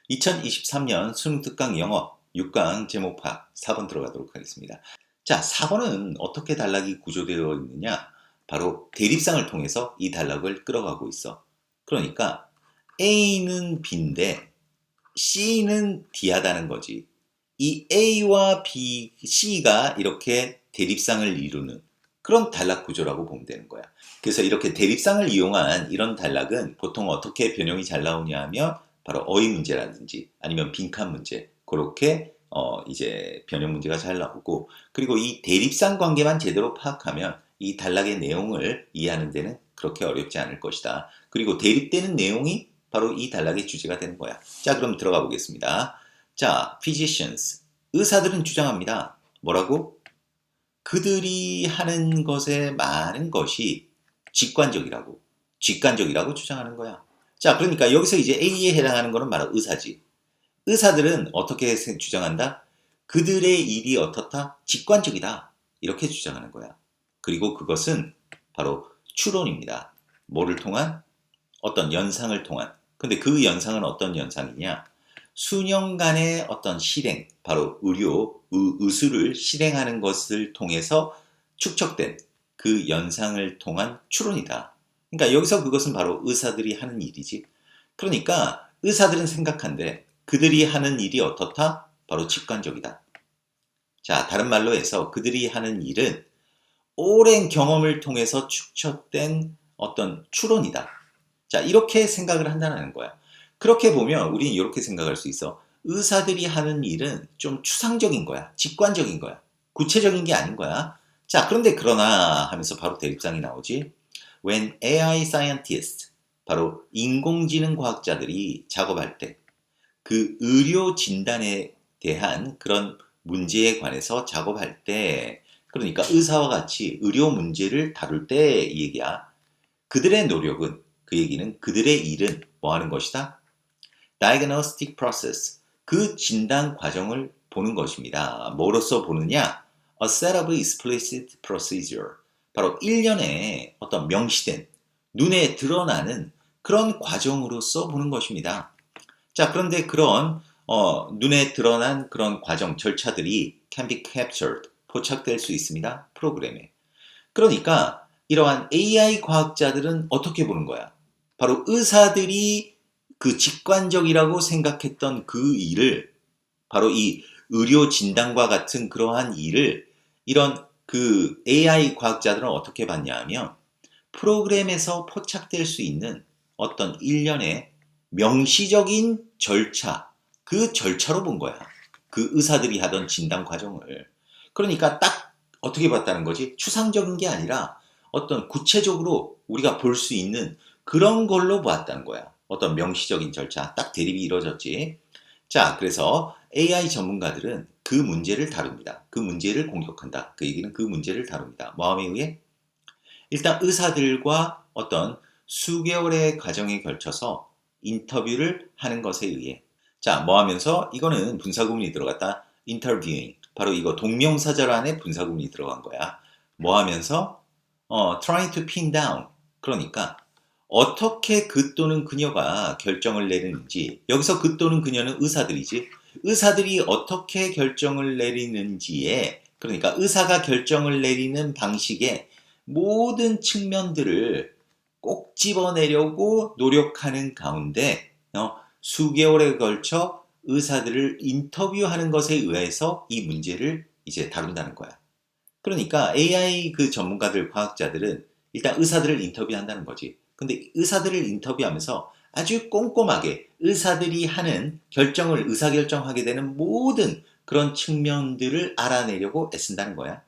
2023년 수능 특강 영어 6강 제목파 4번 들어가도록 하겠습니다. 자, 4번은 어떻게 단락이 구조되어 있느냐? 바로 대립상을 통해서 이 단락을 끌어가고 있어. 그러니까 A는 B인데 C는 D하다는 거지. 이 A와 B, C가 이렇게 대립상을 이루는 그런 단락 구조라고 보면 되는 거야. 그래서 이렇게 대립상을 이용한 이런 단락은 보통 어떻게 변형이 잘 나오냐 하면 바로 어휘 문제라든지 아니면 빈칸 문제 그렇게 이제 변형 문제가 잘 나오고, 그리고 이 대립상 관계만 제대로 파악하면 이 단락의 내용을 이해하는 데는 그렇게 어렵지 않을 것이다. 그리고 대립되는 내용이 바로 이 단락의 주제가 되는 거야. 자, 그럼 들어가 보겠습니다. 자, physicians, 의사들은 주장합니다. 뭐라고? 그들이 하는 것에 많은 것이 직관적이라고, 직관적이라고 주장하는 거야. 자, 그러니까 여기서 이제 A에 해당하는 거는 바로 의사지. 의사들은 어떻게 주장한다? 그들의 일이 어떻다? 직관적이다. 이렇게 주장하는 거야. 그리고 그것은 바로 추론입니다. 뭐를 통한? 어떤 연상을 통한. 근데 그 연상은 어떤 연상이냐? 수년간의 어떤 실행, 바로 의술을 실행하는 것을 통해서 축적된 그 연상을 통한 추론이다. 그러니까 여기서 그것은 바로 의사들이 하는 일이지. 그러니까 의사들은 생각한데 그들이 하는 일이 어떻다? 바로 직관적이다. 자, 다른 말로 해서 그들이 하는 일은 오랜 경험을 통해서 축적된 어떤 추론이다. 자, 이렇게 생각을 한다는 거야. 그렇게 보면 우리는 이렇게 생각할 수 있어. 의사들이 하는 일은 좀 추상적인 거야. 직관적인 거야. 구체적인 게 아닌 거야. 자, 그런데 그러나 하면서 바로 대립상이 나오지. When AI scientists, 바로 인공지능 과학자들이 작업할 때 그 의료 진단에 대한 그런 문제에 관해서 작업할 때, 그러니까 의사와 같이 의료 문제를 다룰 때 이 얘기야. 그들의 노력은, 그 얘기는 그들의 일은 뭐 하는 것이다? Diagnostic process, 그 진단 과정을 보는 것입니다. 뭐로써 보느냐? A set of explicit procedure, 바로 일련의 어떤 명시된, 눈에 드러나는 그런 과정으로서 보는 것입니다. 자, 그런데 그런 눈에 드러난 그런 과정, 절차들이 can be captured, 포착될 수 있습니다. 프로그램에. 그러니까 이러한 AI 과학자들은 어떻게 보는 거야? 바로 의사들이 그 직관적이라고 생각했던 그 일을, 바로 이 의료 진단과 같은 그러한 일을 이런 그 AI 과학자들은 어떻게 봤냐 하면 프로그램에서 포착될 수 있는 어떤 일련의 명시적인 절차, 그 절차로 본 거야. 그 의사들이 하던 진단 과정을. 그러니까 딱 어떻게 봤다는 거지? 추상적인 게 아니라 어떤 구체적으로 우리가 볼 수 있는 그런 걸로 보았다는 거야. 어떤 명시적인 절차, 딱 대립이 이루어졌지. 자, 그래서 AI 전문가들은 그 문제를 다룹니다. 그 문제를 공격한다. 그 얘기는 그 문제를 다룹니다. 마음에 의해? 일단 의사들과 어떤 수개월의 과정에 걸쳐서 인터뷰를 하는 것에 의해, 자, 뭐 하면서 이거는 분사구문이 들어갔다. interviewing. 바로 이거 동명사절 안에 분사구문이 들어간 거야. 뭐 하면서 trying to pin down. 그러니까 어떻게 그 또는 그녀가 결정을 내리는지, 여기서 그 또는 그녀는 의사들이지. 의사들이 어떻게 결정을 내리는지에, 그러니까 의사가 결정을 내리는 방식에 모든 측면들을 꼭 집어내려고 노력하는 가운데 수개월에 걸쳐 의사들을 인터뷰하는 것에 의해서 이 문제를 이제 다룬다는 거야. 그러니까 AI 그 전문가들, 과학자들은 일단 의사들을 인터뷰한다는 거지. 근데 의사들을 인터뷰하면서 아주 꼼꼼하게 의사들이 하는 결정을 의사결정하게 되는 모든 그런 측면들을 알아내려고 애쓴다는 거야.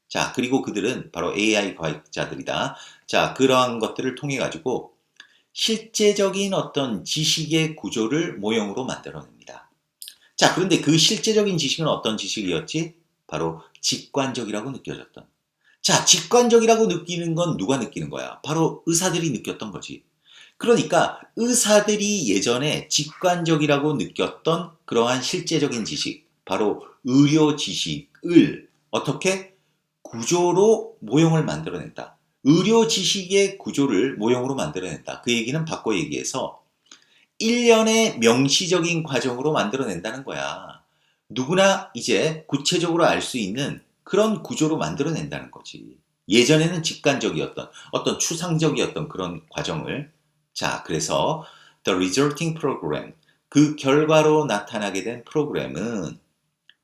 자, 그리고 그들은 바로 AI 과학자들이다. 자, 그러한 것들을 통해 가지고 실제적인 어떤 지식의 구조를 모형으로 만들어냅니다. 자, 그런데 그 실제적인 지식은 어떤 지식이었지? 바로 직관적이라고 느껴졌던. 자, 직관적이라고 느끼는 건 누가 느끼는 거야? 바로 의사들이 느꼈던 거지. 그러니까 의사들이 예전에 직관적이라고 느꼈던 그러한 실제적인 지식, 바로 의료 지식을 어떻게 구조로 모형을 만들어낸다. 의료 지식의 구조를 모형으로 만들어낸다. 그 얘기는 바꿔 얘기해서 일련의 명시적인 과정으로 만들어낸다는 거야. 누구나 이제 구체적으로 알 수 있는 그런 구조로 만들어낸다는 거지. 예전에는 직관적이었던 어떤 추상적이었던 그런 과정을 자 그래서 the resulting program 그 결과로 나타나게 된 프로그램은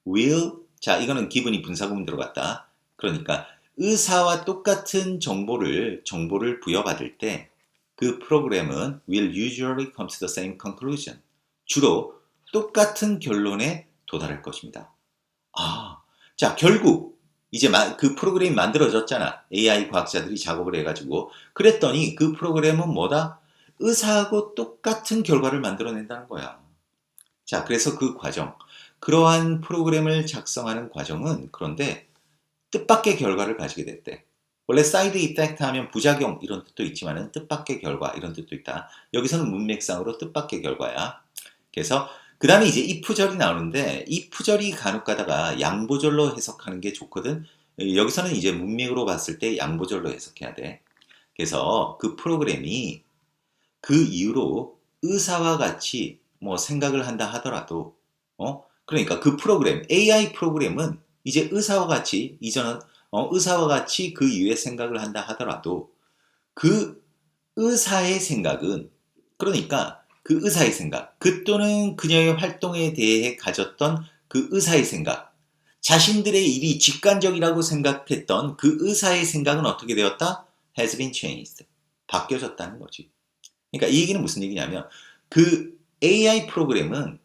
will 자 이거는 기분이 분사구문 들어갔다. 그러니까 의사와 똑같은 정보를 부여받을 때 그 프로그램은 will usually come to the same conclusion. 주로 똑같은 결론에 도달할 것입니다. 아, 자 결국 이제 그 프로그램이 만들어졌잖아. AI 과학자들이 작업을 해가지고 그랬더니 그 프로그램은 뭐다? 의사하고 똑같은 결과를 만들어낸다는 거야. 자, 그래서 그 과정, 그러한 프로그램을 작성하는 과정은 그런데 뜻밖의 결과를 가지게 됐대. 원래 사이드 이펙트 하면 부작용 이런 뜻도 있지만은 뜻밖의 결과 이런 뜻도 있다. 여기서는 문맥상으로 뜻밖의 결과야. 그래서 그 다음에 이제 if절이 나오는데 if절이 간혹 가다가 양보절로 해석하는 게 좋거든. 여기서는 이제 문맥으로 봤을 때 양보절로 해석해야 돼. 그래서 그 프로그램이 그 이후로 의사와 같이 뭐 생각을 한다 하더라도 그러니까 그 프로그램 AI 프로그램은 이제 의사와 같이 이전은 의사와 같이 그 이후에 생각을 한다 하더라도 그 의사의 생각은 그러니까 그 의사의 생각 그 또는 그녀의 활동에 대해 가졌던 그 의사의 생각 자신들의 일이 직관적이라고 생각했던 그 의사의 생각은 어떻게 되었다? has been changed. 바뀌어졌다는 거지. 그러니까 이 얘기는 무슨 얘기냐면 그 AI 프로그램은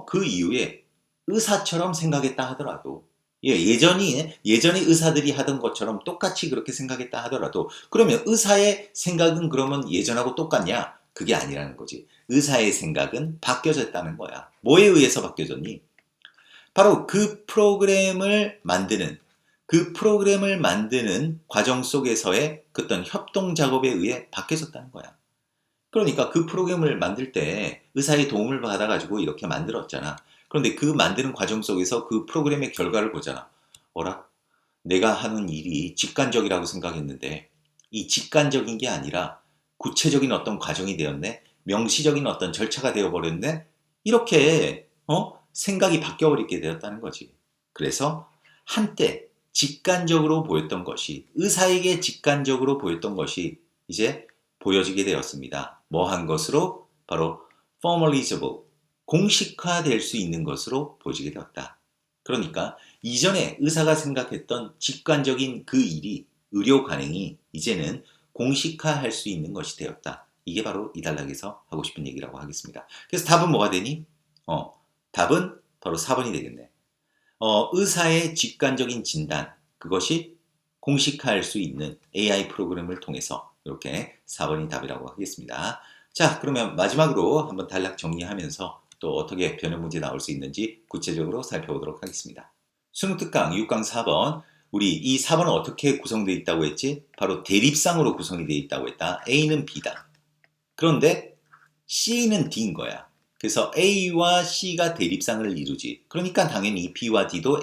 그 이후에 의사처럼 생각했다 하더라도 예전에 의사들이 하던 것처럼 똑같이 그렇게 생각했다 하더라도 그러면 의사의 생각은 그러면 예전하고 똑같냐? 그게 아니라는 거지. 의사의 생각은 바뀌어졌다는 거야. 뭐에 의해서 바뀌어졌니? 바로 그 프로그램을 만드는 과정 속에서의 그 어떤 협동 작업에 의해 바뀌어졌다는 거야. 그러니까 그 프로그램을 만들 때 의사의 도움을 받아가지고 이렇게 만들었잖아. 그런데 그 만드는 과정 속에서 그 프로그램의 결과를 보잖아. 어라? 내가 하는 일이 직관적이라고 생각했는데 이 직관적인 게 아니라 구체적인 어떤 과정이 되었네. 명시적인 어떤 절차가 되어버렸네. 이렇게 생각이 바뀌어버리게 되었다는 거지. 그래서 한때 직관적으로 보였던 것이 의사에게 직관적으로 보였던 것이 이제 보여지게 되었습니다. 뭐 한 것으로? 바로 formalizable, 공식화될 수 있는 것으로 보여지게 되었다. 그러니까 이전에 의사가 생각했던 직관적인 그 일이 의료 관행이 이제는 공식화할 수 있는 것이 되었다. 이게 바로 이 단락에서 하고 싶은 얘기라고 하겠습니다. 그래서 답은 뭐가 되니? 답은 바로 4번이 되겠네. 의사의 직관적인 진단, 그것이 공식화할 수 있는 AI 프로그램을 통해서 이렇게 4번이 답이라고 하겠습니다. 자, 그러면 마지막으로 한번 단락 정리하면서 또 어떻게 변형 문제 나올 수 있는지 구체적으로 살펴보도록 하겠습니다. 수능특강 6강 4번 우리 이 4번은 어떻게 구성되어 있다고 했지? 바로 대립상으로 구성이 되어 있다고 했다. A는 B다. 그런데 C는 D인 거야. 그래서 A와 C가 대립상을 이루지. 그러니까 당연히 B와 D도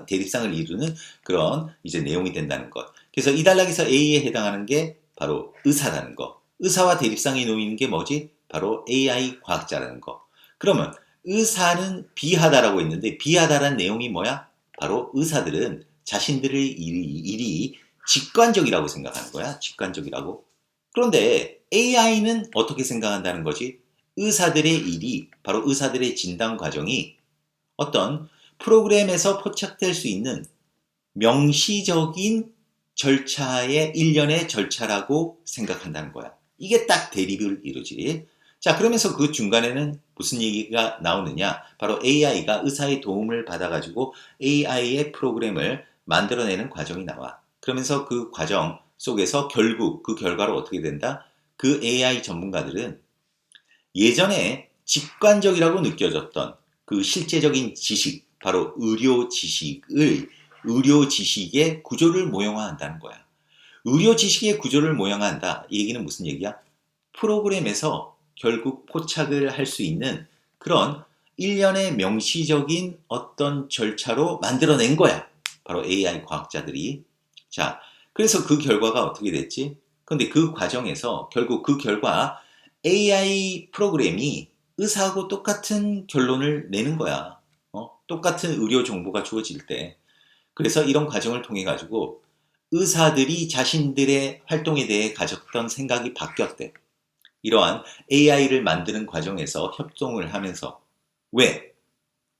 대립상을 이루는 그런 이제 내용이 된다는 것. 그래서 이 단락에서 A에 해당하는 게 바로 의사라는 거. 의사와 대립상에 놓이는 게 뭐지? 바로 AI 과학자라는 거. 그러면 의사는 비하다라고 했는데 비하다라는 내용이 뭐야? 바로 의사들은 자신들의 일이 직관적이라고 생각하는 거야. 직관적이라고. 그런데 AI는 어떻게 생각한다는 거지? 의사들의 일이 바로 의사들의 진단 과정이 어떤 프로그램에서 포착될 수 있는 명시적인 절차의 일련의 절차라고 생각한다는 거야. 이게 딱 대립을 이루지. 자, 그러면서 그 중간에는 무슨 얘기가 나오느냐? 바로 AI가 의사의 도움을 받아가지고 AI의 프로그램을 만들어내는 과정이 나와. 그러면서 그 과정 속에서 결국 그 결과로 어떻게 된다? 그 AI 전문가들은 예전에 직관적이라고 느껴졌던 그 실제적인 지식, 바로 의료 지식의 구조를 모형화한다는 거야. 의료 지식의 구조를 모형화한다. 이 얘기는 무슨 얘기야? 프로그램에서 결국 포착을 할 수 있는 그런 일련의 명시적인 어떤 절차로 만들어낸 거야. 바로 AI 과학자들이. 자, 그래서 그 결과가 어떻게 됐지? 근데 그 과정에서 결국 그 결과 AI 프로그램이 의사하고 똑같은 결론을 내는 거야. 똑같은 의료 정보가 주어질 때. 그래서 이런 과정을 통해 가지고 의사들이 자신들의 활동에 대해 가졌던 생각이 바뀌었대. 이러한 AI를 만드는 과정에서 협동을 하면서. 왜?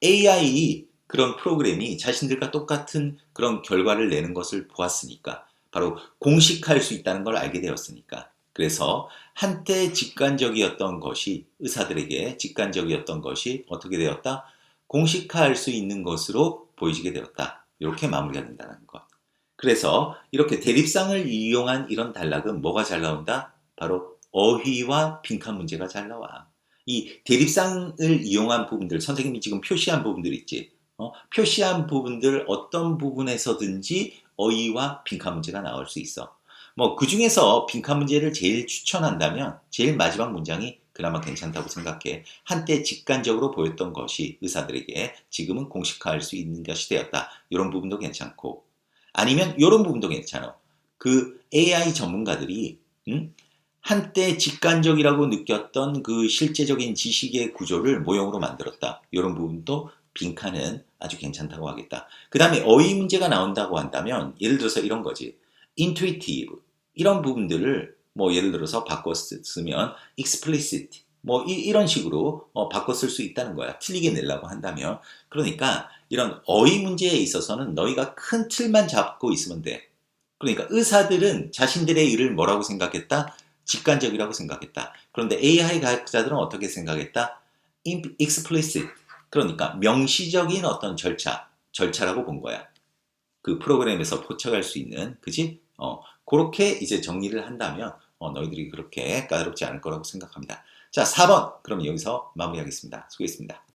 AI 그런 프로그램이 자신들과 똑같은 그런 결과를 내는 것을 보았으니까. 바로 공식화할 수 있다는 걸 알게 되었으니까. 그래서 한때 직관적이었던 것이, 의사들에게 직관적이었던 것이 어떻게 되었다? 공식화할 수 있는 것으로 보여지게 되었다. 이렇게 마무리가 된다는 것. 그래서 이렇게 대립상을 이용한 이런 단락은 뭐가 잘 나온다? 바로 어휘와 빈칸 문제가 잘 나와. 이 대립상을 이용한 부분들, 선생님이 지금 표시한 부분들 있지. 표시한 부분들 어떤 부분에서든지 어휘와 빈칸 문제가 나올 수 있어. 뭐 그 중에서 빈칸 문제를 제일 추천한다면 제일 마지막 문장이 그나마 괜찮다고 생각해. 한때 직관적으로 보였던 것이 의사들에게 지금은 공식화할 수 있는 것이 되었다. 이런 부분도 괜찮고, 아니면 이런 부분도 괜찮아. 그 AI 전문가들이 한때 직관적이라고 느꼈던 그 실제적인 지식의 구조를 모형으로 만들었다. 이런 부분도 빈칸은 아주 괜찮다고 하겠다. 그 다음에 어휘 문제가 나온다고 한다면 예를 들어서 이런 거지. intuitive 이런 부분들을 뭐 예를 들어서 바꿔 쓰면 explicit 뭐 이런 식으로 바꿔 쓸 수 있다는 거야. 틀리게 내려고 한다면. 그러니까 이런 어휘 문제에 있어서는 너희가 큰 틀만 잡고 있으면 돼. 그러니까 의사들은 자신들의 일을 뭐라고 생각했다? 직관적이라고 생각했다. 그런데 AI 과학자들은 어떻게 생각했다? explicit. 그러니까 명시적인 어떤 절차라고 본 거야. 그 프로그램에서 포착할 수 있는, 그지? 그렇게 이제 정리를 한다면 너희들이 그렇게 까다롭지 않을 거라고 생각합니다. 자, 4번. 그럼 여기서 마무리하겠습니다. 수고했습니다.